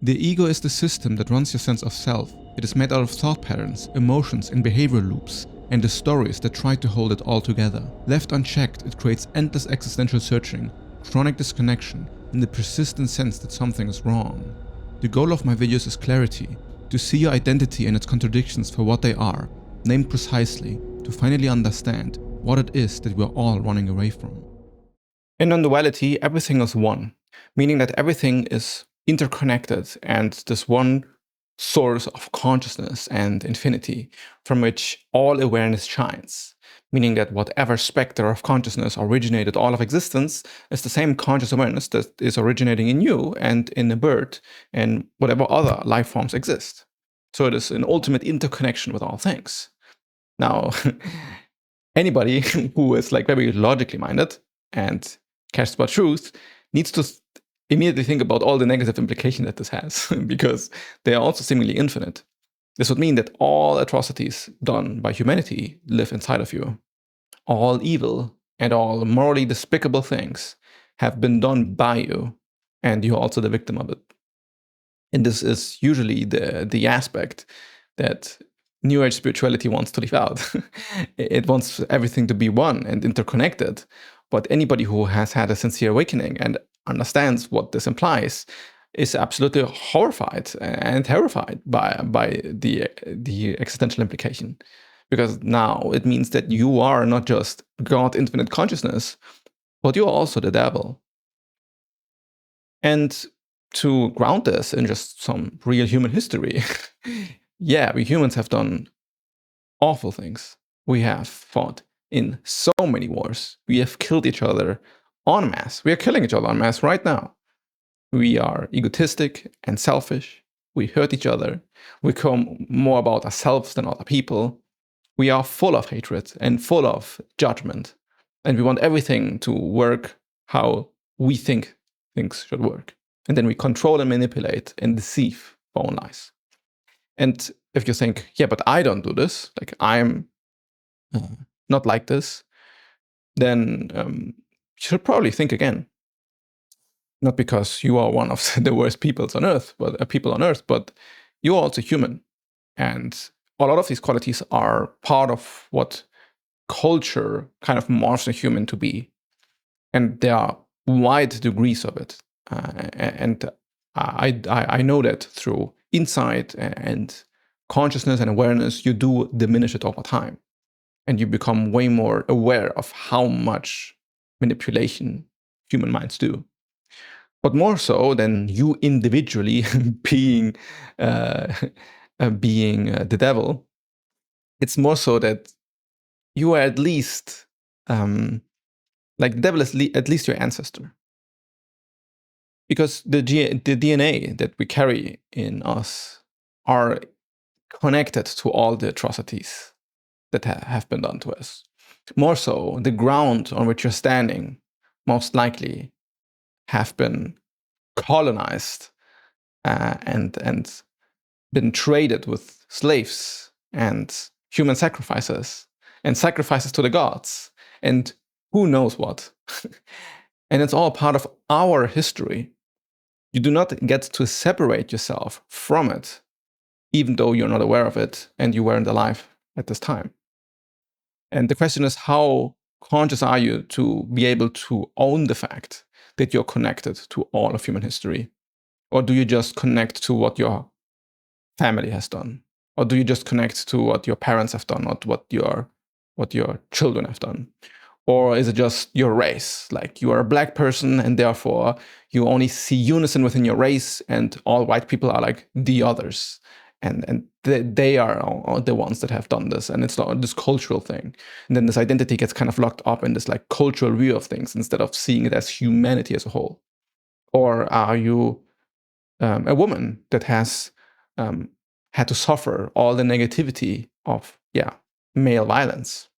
The ego is the system that runs your sense of self. It is made out of thought patterns, emotions, and behavioral loops, and the stories that try to hold it all together. Left unchecked, it creates endless existential searching, chronic disconnection, and the persistent sense that something is wrong. The goal of my videos is clarity, to see your identity and its contradictions for what they are, named precisely, to finally understand what it is that we're all running away from. In Nonduality, everything is one, meaning that everything is interconnected and this one source of consciousness and infinity from which all awareness shines, meaning that whatever specter of consciousness originated all of existence is the same conscious awareness that is originating in you and in a bird and whatever other life forms exist. So it is an ultimate interconnection with all things. Now, anybody who is like very logically minded and cares about truth needs to immediately think about all the negative implications that this has, because they are also seemingly infinite. This would mean that all atrocities done by humanity live inside of you. All evil and all morally despicable things have been done by you, and you're also the victim of it. And this is usually the aspect that New Age spirituality wants to leave out. It wants everything to be one and interconnected. But anybody who has had a sincere awakening and understands what this implies is absolutely horrified and terrified by the existential implication. Because now it means that you are not just God infinite consciousness, but you're also the devil. And to ground this in just some real human history, yeah, we humans have done awful things. We have fought in so many wars. We have killed each other en masse. We are killing each other en masse right now. We are egotistic and selfish. We hurt each other. We care more about ourselves than other people. We are full of hatred and full of judgment. And we want everything to work how we think things should work. And then we control and manipulate and deceive our own lives. And if you think, yeah, but I don't do this, like I'm not like this, then you should probably think again. Not because you are one of the worst people on earth, but you're also human. And a lot of these qualities are part of what culture kind of morphs a human to be. And there are wide degrees of it. And I know that through insight and consciousness and awareness, you do diminish it over time. And you become way more aware of how much manipulation human minds do. But more so than you individually being the devil, it's more so that you are at least, like the devil is at least your ancestor. Because the DNA that we carry in us are connected to all the atrocities that have been done to us. More so, the ground on which you're standing most likely have been colonized and been traded with slaves and human sacrifices and sacrifices to the gods and who knows what. And it's all part of our history. You do not get to separate yourself from it, even though you're not aware of it and you weren't alive at this time. And the question is, how conscious are you to be able to own the fact that you're connected to all of human history? Or do you just connect to what your family has done? Or do you just connect to what your parents have done, not what your children have done? Or is it just your race? Like you are a black person and therefore you only see unison within your race and all white people are like the others. And they are the ones that have done this. And it's not this cultural thing. And then this identity gets kind of locked up in this like cultural view of things instead of seeing it as humanity as a whole. Or are you a woman that has had to suffer all the negativity of, male violence?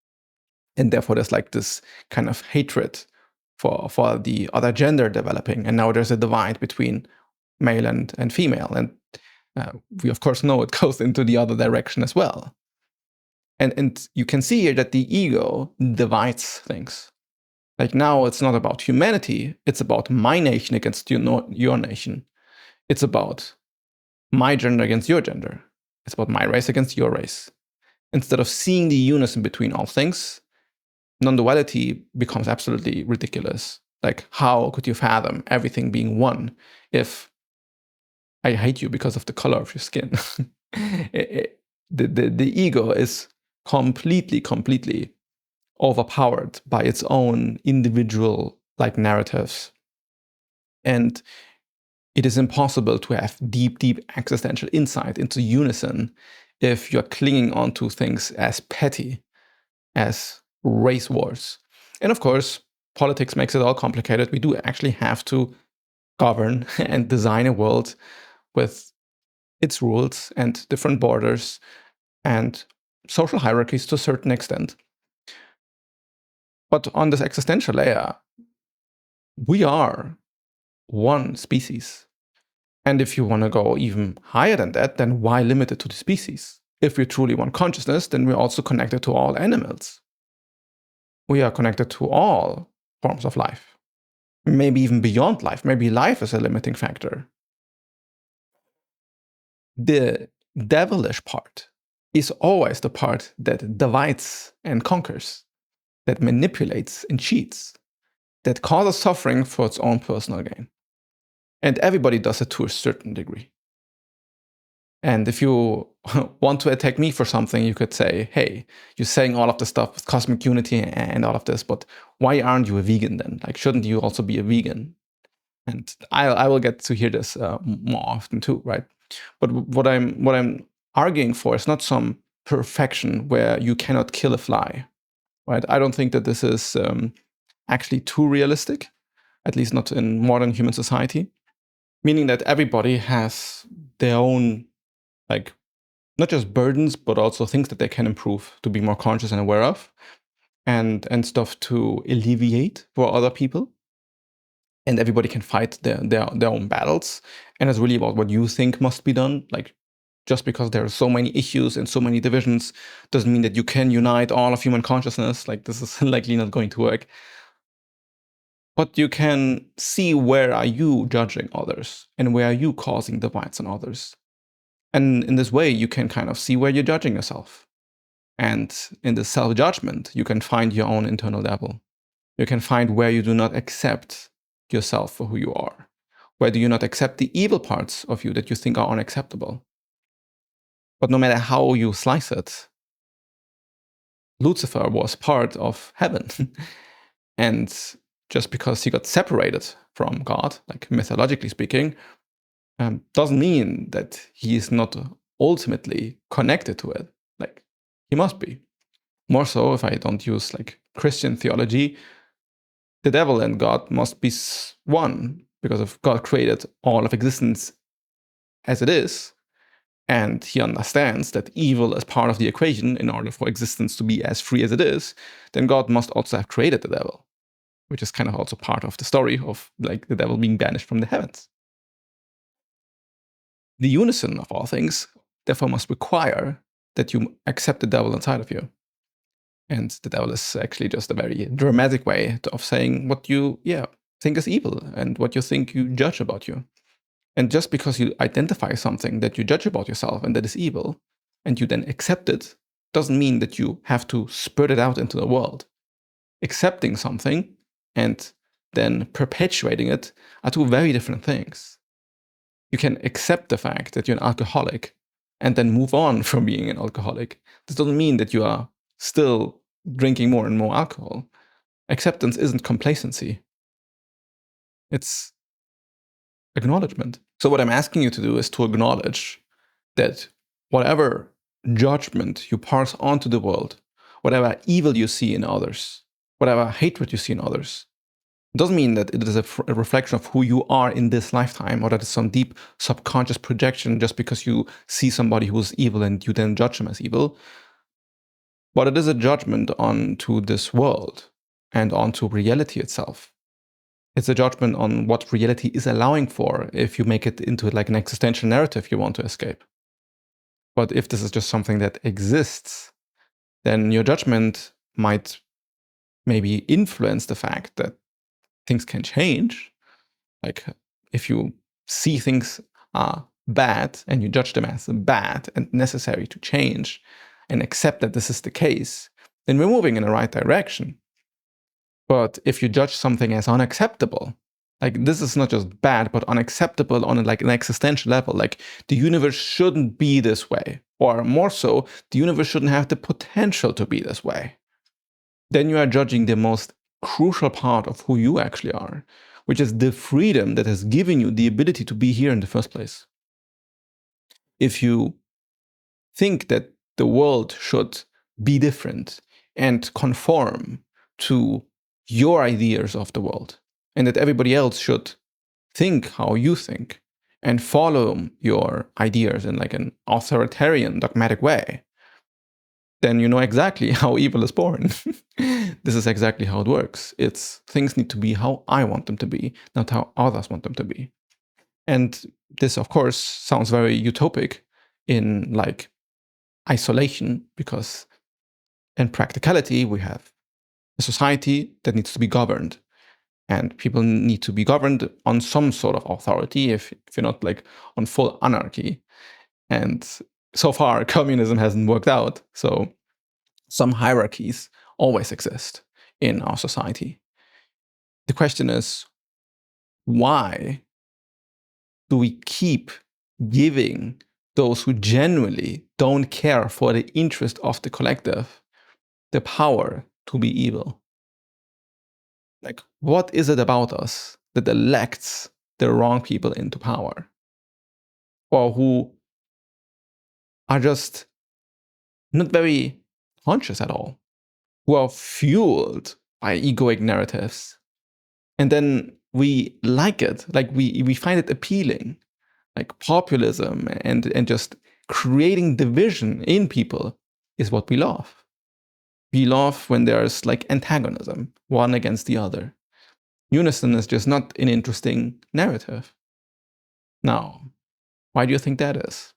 And therefore there's like this kind of hatred for the other gender developing. And now there's a divide between male and female. And we of course know it goes into the other direction as well. And you can see here that the ego divides things. Like now it's not about humanity, it's about my nation against your nation. It's about my gender against your gender. It's about my race against your race. Instead of seeing the unison between all things, non-duality becomes absolutely ridiculous. Like, how could you fathom everything being one if I hate you because of the color of your skin? The ego is completely overpowered by its own individual like narratives. And it is impossible to have deep existential insight into unison if you're clinging onto things as petty as race wars. And of course, politics makes it all complicated. We do actually have to govern and design a world with its rules and different borders and social hierarchies to a certain extent. But on this existential layer, we are one species. And if you want to go even higher than that, then why limit it to the species? If we truly want consciousness, then we're also connected to all animals. We are connected to all forms of life. Maybe even beyond life. Maybe life is a limiting factor. The devilish part is always the part that divides and conquers, that manipulates and cheats, that causes suffering for its own personal gain. And everybody does it to a certain degree. And if you want to attack me for something, you could say, hey, you're saying all of this stuff with cosmic unity and all of this, but why aren't you a vegan then? Like, shouldn't you also be a vegan? And I will get to hear this more often too, right? But what I'm arguing for is not some perfection where you cannot kill a fly, right? I don't think that this is actually too realistic, at least not in modern human society. Meaning that everybody has their own, like, not just burdens, but also things that they can improve to be more conscious and aware of, and stuff to alleviate for other people. And everybody can fight their own battles. And it's really about what you think must be done. Like, just because there are so many issues and so many divisions doesn't mean that you can unite all of human consciousness. Like, this is likely not going to work. But you can see where are you judging others and where are you causing divides on others. And in this way, you can kind of see where you're judging yourself. And in the self-judgment, you can find your own internal devil. You can find where you do not accept yourself for who you are. Where do you not accept the evil parts of you that you think are unacceptable? But no matter how you slice it, Lucifer was part of heaven. And just because he got separated from God, like mythologically speaking, doesn't mean that he is not ultimately connected to it. Like, he must be. More so, if I don't use like Christian theology, the devil and God must be one, because if God created all of existence as it is, and he understands that evil is part of the equation in order for existence to be as free as it is, then God must also have created the devil, which is kind of also part of the story of like the devil being banished from the heavens. The unison of all things therefore must require that you accept the devil inside of you. And the devil is actually just a very dramatic way of saying what you think is evil and what you think you judge about you. And just because you identify something that you judge about yourself and that is evil, and you then accept it, doesn't mean that you have to spurt it out into the world. Accepting something and then perpetuating it are two very different things. You can accept the fact that you're an alcoholic and then move on from being an alcoholic. This doesn't mean that you are still drinking more and more alcohol. Acceptance isn't complacency. It's acknowledgement. So what I'm asking you to do is to acknowledge that whatever judgment you pass on to the world, whatever evil you see in others, whatever hatred you see in others, doesn't mean that it is a reflection of who you are in this lifetime, or that it's some deep subconscious projection just because you see somebody who's evil and you then judge them as evil. But it is a judgment onto this world and onto reality itself. It's a judgment on what reality is allowing for if you make it into like an existential narrative you want to escape. But if this is just something that exists, then your judgment might maybe influence the fact that things can change. Like, if you see things are bad and you judge them as bad and necessary to change and accept that this is the case, then we're moving in the right direction. But if you judge something as unacceptable, like this is not just bad, but unacceptable on like an existential level, like the universe shouldn't be this way, or more so, the universe shouldn't have the potential to be this way, then you are judging the most crucial part of who you actually are, which is the freedom that has given you the ability to be here in the first place. If you think that the world should be different and conform to your ideas of the world, and that everybody else should think how you think and follow your ideas in like an authoritarian, dogmatic way, then you know exactly how evil is born. This is exactly how it works. It's things need to be how I want them to be, not how others want them to be. And this, of course, sounds very utopic in like isolation, because in practicality, we have a society that needs to be governed, and people need to be governed on some sort of authority if you're not like on full anarchy. And so far, communism hasn't worked out. So some hierarchies always exist in our society. The question is, why do we keep giving those who genuinely don't care for the interest of the collective the power to be evil? Like, what is it about us that elects the wrong people into power? Or who are just not very conscious at all, who are fueled by egoic narratives. And then we like it, like we find it appealing, like populism and just creating division in people is what we love. We love when there's like antagonism, one against the other. Unison is just not an interesting narrative. Now, why do you think that is?